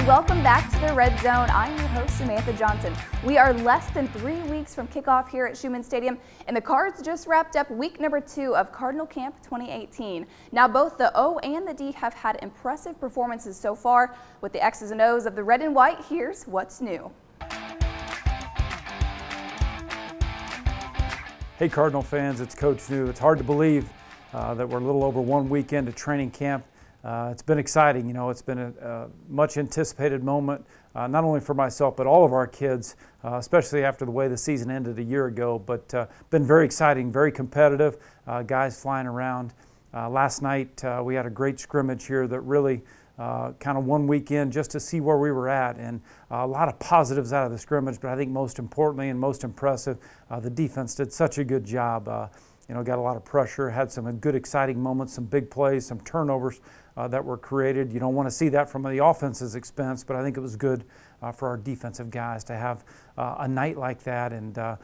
and welcome back to the Red Zone. I'm your host, Samantha Johnson. We are less than 3 weeks from kickoff here at Schumann Stadium, and the Cards just wrapped up week number 2 of Cardinal Camp 2018. Now, both the O and the D have had impressive performances so far. With the X's and O's of the red and white, here's what's new. Hey Cardinal fans, it's Coach New. It's hard to believe that we're a little over 1 week into training camp. It's been exciting, it's been a much anticipated moment, not only for myself, but all of our kids, especially after the way the season ended a year ago, but been very exciting, very competitive, guys flying around. Last night we had a great scrimmage here that really kind of 1 week in just to see where we were at, and a lot of positives out of the scrimmage, but I think most importantly and most impressive, the defense did such a good job. Got a lot of pressure, had some good exciting moments, some big plays, some turnovers that were created. You don't want to see that from the offense's expense, but I think it was good for our defensive guys to have a night like that. And I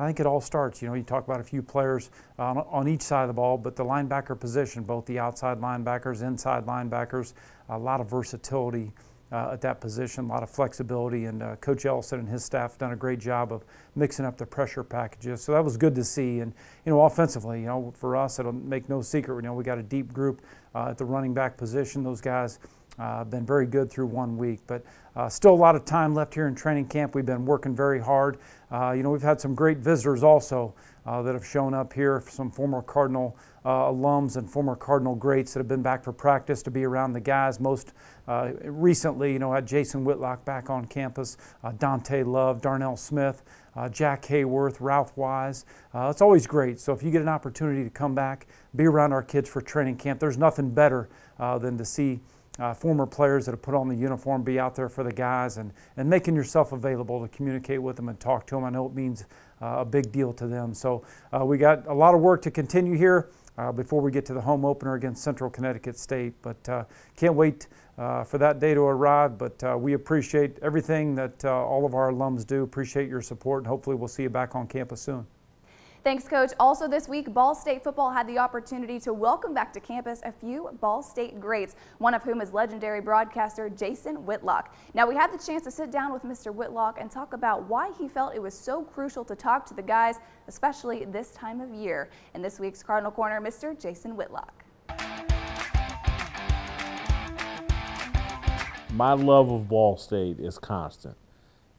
think it all starts. You talk about a few players on each side of the ball, but the linebacker position, both the outside linebackers, inside linebackers, a lot of versatility at that position, a lot of flexibility, and Coach Ellison and his staff have done a great job of mixing up the pressure packages. So that was good to see. And offensively, for us, it'll make no secret. We got a deep group at the running back position. Those guys have been very good through 1 week, but still a lot of time left here in training camp. We've been working very hard. We've had some great visitors also that have shown up here, some former Cardinal alums and former Cardinal greats that have been back for practice to be around the guys. Most recently, had Jason Whitlock back on campus, Dante Love, Darnell Smith, Jack Hayworth, Ralph Wise. It's always great. So if you get an opportunity to come back, be around our kids for training camp, there's nothing better than to see former players that have put on the uniform be out there for the guys and making yourself available to communicate with them and talk to them. I know it means a big deal to them. So we got a lot of work to continue here before we get to the home opener against Central Connecticut State. But can't wait for that day to arrive. But we appreciate everything that all of our alums do. Appreciate your support, and hopefully we'll see you back on campus soon. Thanks, Coach. Also this week, Ball State football had the opportunity to welcome back to campus a few Ball State greats, one of whom is legendary broadcaster Jason Whitlock. Now, we had the chance to sit down with Mr. Whitlock and talk about why he felt it was so crucial to talk to the guys, especially this time of year. In this week's Cardinal Corner, Mr. Jason Whitlock. My love of Ball State is constant.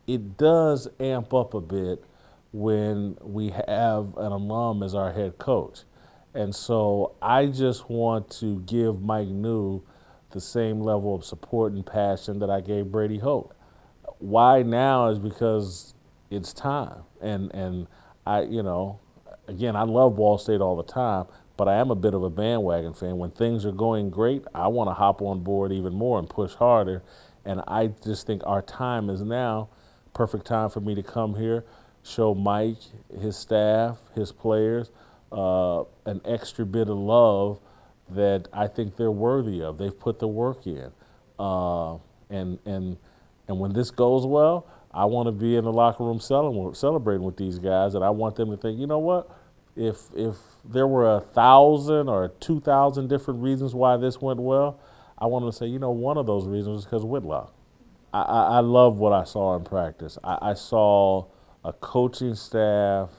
It does amp up a bit when we have an alum as our head coach. And so I just want to give Mike New the same level of support and passion that I gave Brady Hoke. Why now is because it's time. And I, again, I love Ball State all the time, but I am a bit of a bandwagon fan. When things are going great, I want to hop on board even more and push harder. And I just think our time is now, perfect time for me to come here, show Mike, his staff, his players, an extra bit of love that I think they're worthy of. They've put the work in. And when this goes well, I want to be in the locker room celebrating with these guys, and I want them to think, you know what, if there were 1,000 or 2,000 different reasons why this went well, I want to say, one of those reasons is because of Whitlock. I love what I saw in practice. I saw a coaching staff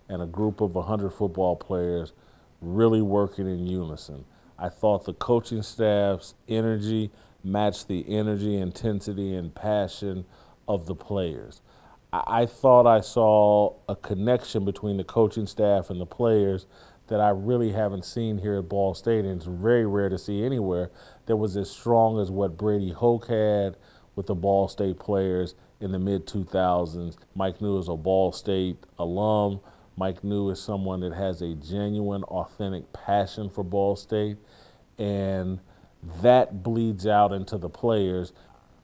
and a group of 100 football players really working in unison. I thought the coaching staff's energy matched the energy, intensity, and passion of the players. I thought I saw a connection between the coaching staff and the players that I really haven't seen here at Ball State, and it's very rare to see anywhere that was as strong as what Brady Hoke had with the Ball State players in the mid-2000s. Mike New is a Ball State alum. Mike New is someone that has a genuine, authentic passion for Ball State, and that bleeds out into the players.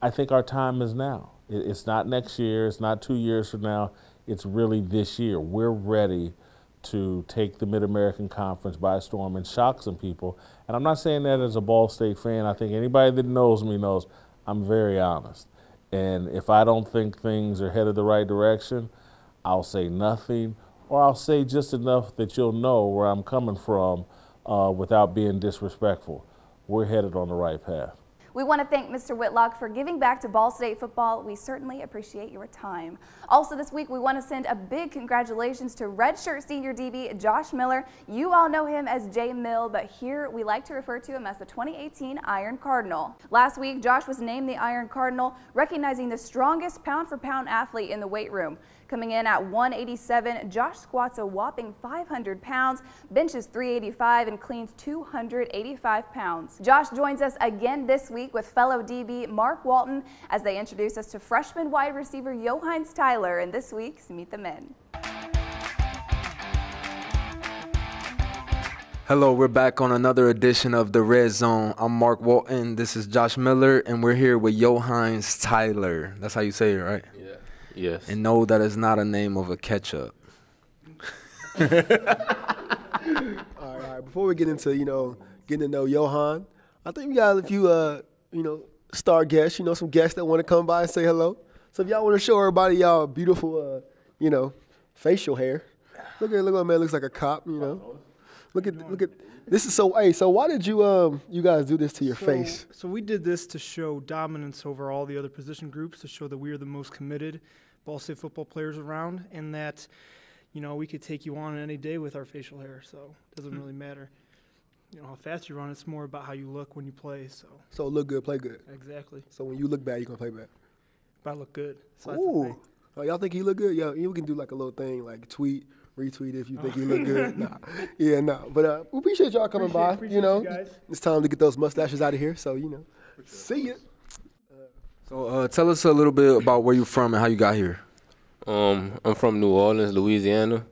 I think our time is now. It's not next year, it's not 2 years from now, it's really this year. We're ready to take the Mid-American Conference by storm and shock some people. And I'm not saying that as a Ball State fan. I think anybody that knows me knows I'm very honest. And if I don't think things are headed the right direction, I'll say nothing, or I'll say just enough that you'll know where I'm coming from without being disrespectful. We're headed on the right path. We want to thank Mr. Whitlock for giving back to Ball State football. We certainly appreciate your time. Also this week, we want to send a big congratulations to redshirt senior DB Josh Miller. You all know him as J Mill, but here we like to refer to him as the 2018 Iron Cardinal. Last week, Josh was named the Iron Cardinal, recognizing the strongest pound-for-pound athlete in the weight room. Coming in at 187, Josh squats a whopping 500 pounds, benches 385, and cleans 285 pounds. Josh joins us again this week with fellow DB Mark Walton as they introduce us to freshman wide receiver Johannes Tyler in this week's Meet the Men. Hello, we're back on another edition of The Red Zone. I'm Mark Walton, this is Josh Miller, and we're here with Johannes Tyler. That's how you say it, right? Yeah. Yes. And no, that is not a name of a ketchup. All right. Before we get into, getting to know Johan, I think we got a few, star guests, some guests that want to come by and say hello. So if y'all want to show everybody y'all beautiful, facial hair. Look at my man looks like a cop, Look at this is so. Hey, so why did you guys do this to your face? So we did this to show dominance over all the other position groups, to show that we are the most committed Ball State football players around, and that we could take you on any day with our facial hair. So it doesn't really matter, how fast you run. It's more about how you look when you play. So look good, play good. Exactly. So when you look bad, you gonna play bad. But I look good. So Ooh. Oh, y'all think you look good? Yeah, we can do like a little thing, like retweet if you think you look good. Nah. But we appreciate y'all coming by. Appreciate you guys. It's time to get those mustaches out of here. So see ya. So tell us a little bit about where you're from and how you got here. I'm from New Orleans, Louisiana.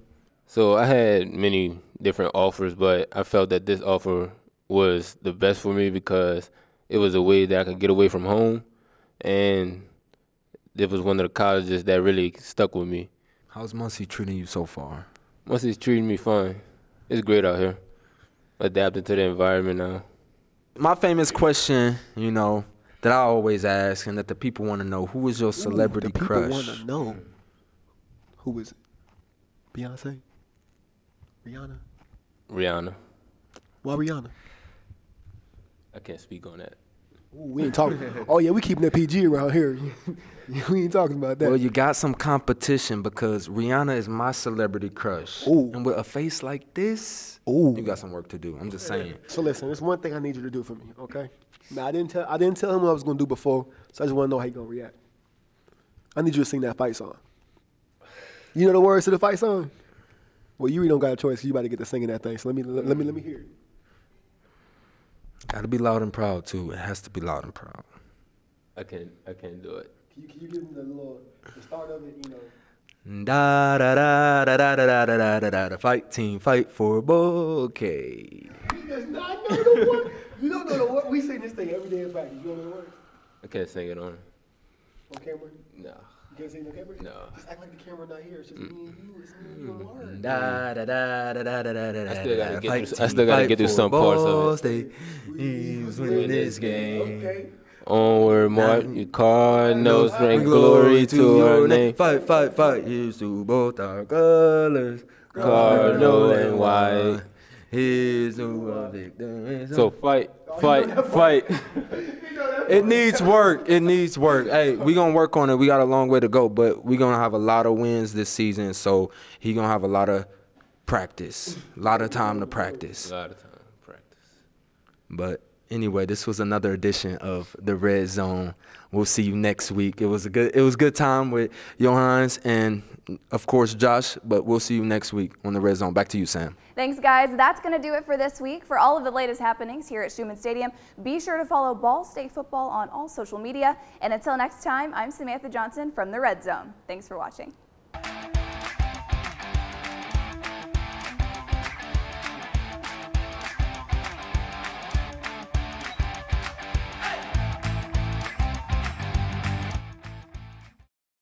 So I had many different offers, but I felt that this offer was the best for me because it was a way that I could get away from home, and it was one of the colleges that really stuck with me. How's Muncie treating you so far? Muncie's treating me fine. It's great out here. Adapting to the environment now. My famous question, that I always ask and that the people want to know, who is your celebrity crush? People want to know. Who is it? Beyonce? Rihanna? Rihanna. Why Rihanna? I can't speak on that. Ooh, we ain't talking. Oh, yeah, we keeping it PG around here. We ain't talking about that. Well, you got some competition because Rihanna is my celebrity crush. Ooh. And with a face like this, Ooh. you got some work to do. I'm just saying. So listen, there's one thing I need you to do for me, okay? Now, I didn't tell him what I was going to do before, so I just want to know how you're going to react. I need you to sing that fight song. You know the words to the fight song? Well, you really don't got a choice. You about to get to singing that thing. So let me hear it. Got to be loud and proud too. It has to be loud and proud. I can't do it. Can you give me the start of it? Da da da da da da da da da da. Fight team, fight for a bouquet. He does not know the word. You don't know the word. We sing this thing every day in practice. You don't know the word. I can't sing it on camera. No. You can't sing it on camera. No. Just act like the camera not here. It's just me and you. It's me and you. Da da da da da da da da. I still gotta get through some parts of it. He's winning this game. Okay. Onward, march, your Cardinals bring glory to your name. Fight, fight, fight. Here's to both our colors, Cardinal and white. Here's to our victory. So fight. It needs work. Hey, we gonna work on it. We got a long way to go, but we gonna have a lot of wins this season. So he gonna have a lot of practice, a lot of time to practice. But anyway, this was another edition of The Red Zone. We'll see you next week. It was a good time with Johannes and, of course, Josh, but we'll see you next week on The Red Zone. Back to you, Sam. Thanks, guys. That's going to do it for this week. For all of the latest happenings here at Schumann Stadium, be sure to follow Ball State Football on all social media. And until next time, I'm Samantha Johnson from The Red Zone. Thanks for watching.